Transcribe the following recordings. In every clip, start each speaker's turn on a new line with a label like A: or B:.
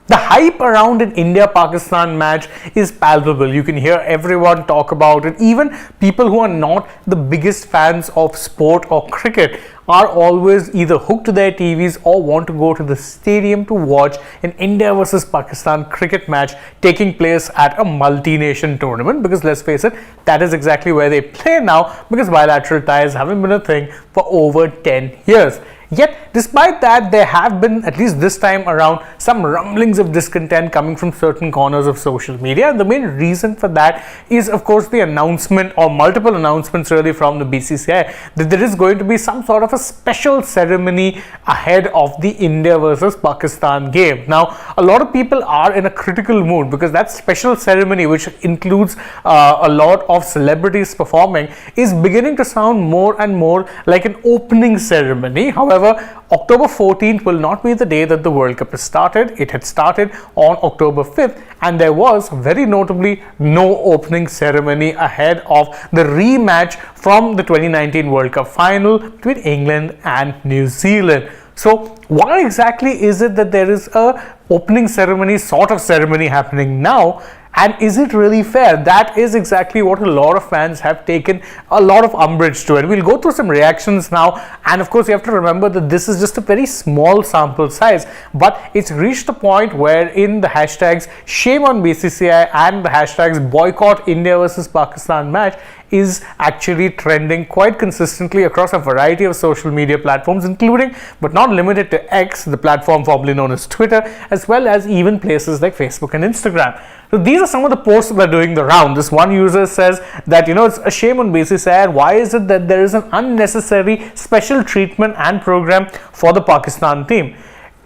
A: The hype around an India-Pakistan match is palpable. You can hear everyone talk about it. Even people who are not the biggest fans of sport or cricket are always either hooked to their TVs or want to go to the stadium to watch an India versus Pakistan cricket match taking place at a multi-nation tournament, because let's face it, that is exactly where they play now, because bilateral ties haven't been a thing for over 10 years. Yet, despite that, there have been, at least this time around, some rumblings of discontent coming from certain corners of social media. And the main reason for that is, of course, the announcement, or multiple announcements really, from the BCCI that there is going to be some sort of a special ceremony ahead of the India versus Pakistan game. Now, a lot of people are in a critical mood because that special ceremony, which includes a lot of celebrities performing, is beginning to sound more and more like an opening ceremony. However, October 14th will not be the day that the World Cup has started. It had started on October 5th, and there was very notably no opening ceremony ahead of the rematch from the 2019 World Cup final between England and New Zealand. So why exactly is it that there is a opening ceremony, sort of ceremony, happening now? And is it really fair? That is exactly what a lot of fans have taken a lot of umbrage to. And we'll go through some reactions now. And of course, you have to remember that this is just a very small sample size. But it's reached a point where in the hashtags shame on BCCI and the hashtags boycott India versus Pakistan match is actually trending quite consistently across a variety of social media platforms, including but not limited to X, the platform formerly known as Twitter, as well as even places like Facebook and Instagram. So these are some of the posts that are doing the round. This one user says that, it's a shame on BCCI, and why is it that there is an unnecessary special treatment and program for the Pakistan team?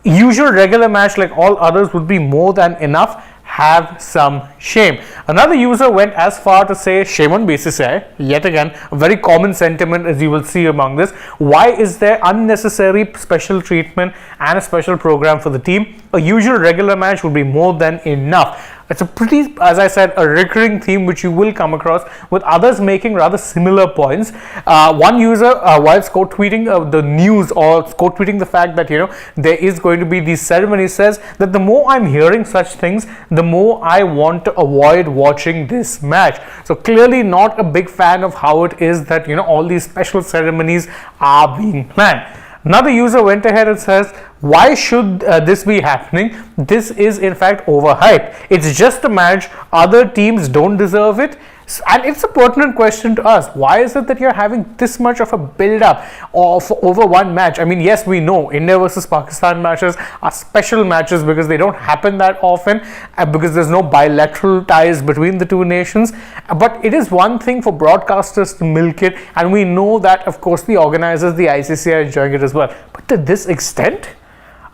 A: Usual regular match like all others would be more than enough. Have some shame. Another user went as far to say shame on BCCI. Yet again, a very common sentiment, as you will see among this. Why is there unnecessary special treatment and a special program for the team? A usual regular match would be more than enough. It's a pretty, as I said, a recurring theme which you will come across, with others making rather similar points. One user, whilst quote tweeting the news, or quote tweeting the fact that there is going to be these ceremonies, says that the more I'm hearing such things, the more I want to avoid watching this match. So clearly not a big fan of how it is that all these special ceremonies are being planned. Another user went ahead and says, why should this be happening? This is in fact overhyped. It's just a match. Other teams don't deserve it. And it's a pertinent question to ask. Why is it that you're having this much of a build-up over one match? I mean, yes, we know India versus Pakistan matches are special matches because they don't happen that often, because there's no bilateral ties between the two nations. But it is one thing for broadcasters to milk it, and we know that, of course, the organizers, the ICC, are enjoying it as well. But to this extent?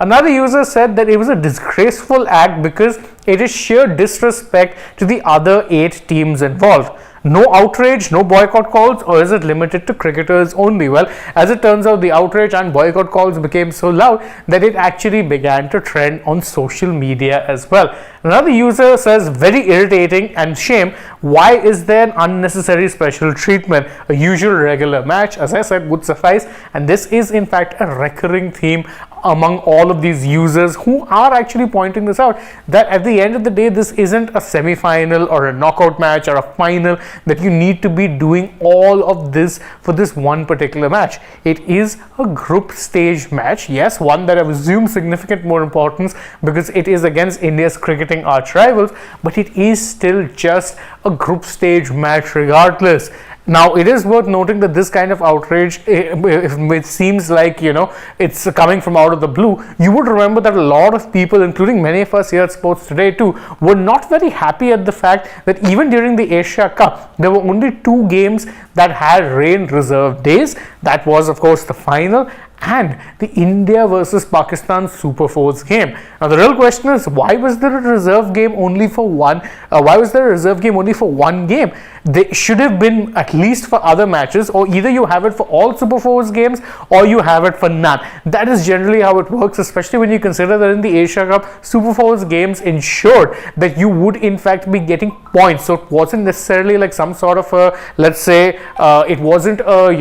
A: Another user said that it was a disgraceful act because it is sheer disrespect to the other 8 teams involved. No outrage, no boycott calls, or is it limited to cricketers only? Well, as it turns out, the outrage and boycott calls became so loud that it actually began to trend on social media as well. Another user says, very irritating and shame. Why is there an unnecessary special treatment? A usual regular match, as I said, would suffice. And this is in fact a recurring theme among all of these users who are actually pointing this out, that at the end of the day, this isn't a semi-final or a knockout match or a final, that you need to be doing all of this for this one particular match. It is a group stage match, yes, one that I've assumed significant more importance because it is against India's cricketing arch rivals, but it is still just a group stage match regardless. Now, it is worth noting that this kind of outrage, if it seems like, it's coming from out of the blue, you would remember that a lot of people, including many of us here at Sports Today too, were not very happy at the fact that even during the Asia Cup, there were only 2 games that had rain reserve days. That was, of course, the final and the India versus Pakistan Super 4s game. Now, the real question is, why was there a reserve game only for one? Why was there a reserve game only for one game? They should have been at least for other matches, or either you have it for all Super 4s games or you have it for none. That is generally how it works, especially when you consider that in the Asia Cup, Super 4s games ensured that you would in fact be getting points. So it wasn't necessarily like some sort of a, let's say, it wasn't a,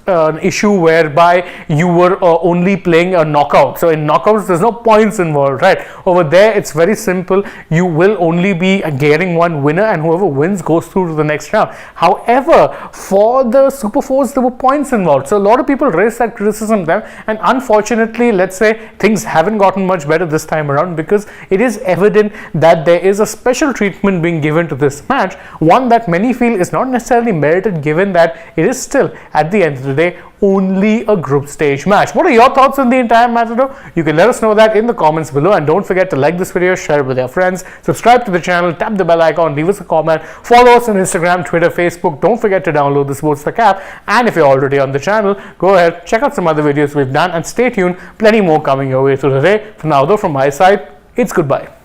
A: an issue whereby you were only playing a knockout. So in knockouts, there's no points involved, right? Over there, it's very simple. You will only be getting one winner, and whoever wins goes through to the next round. However, for the Super 4s, there were points involved. So a lot of people raised that criticism there, and unfortunately, let's say things haven't gotten much better this time around, because it is evident that there is a special treatment being given to this match, one that many feel is not necessarily merited, given that it is still, at the end of the day, only a group stage match. What are your thoughts on the entire matter though? You can let us know that in the comments below, and don't forget to like this video, share it with your friends, subscribe to the channel, tap the bell icon, leave us a comment, follow us on Instagram, Twitter, Facebook. Don't forget to download the AajTak app, and if you're already on the channel, go ahead, check out some other videos we've done, and stay tuned, plenty more coming your way through the day. For now though, from my side, it's goodbye.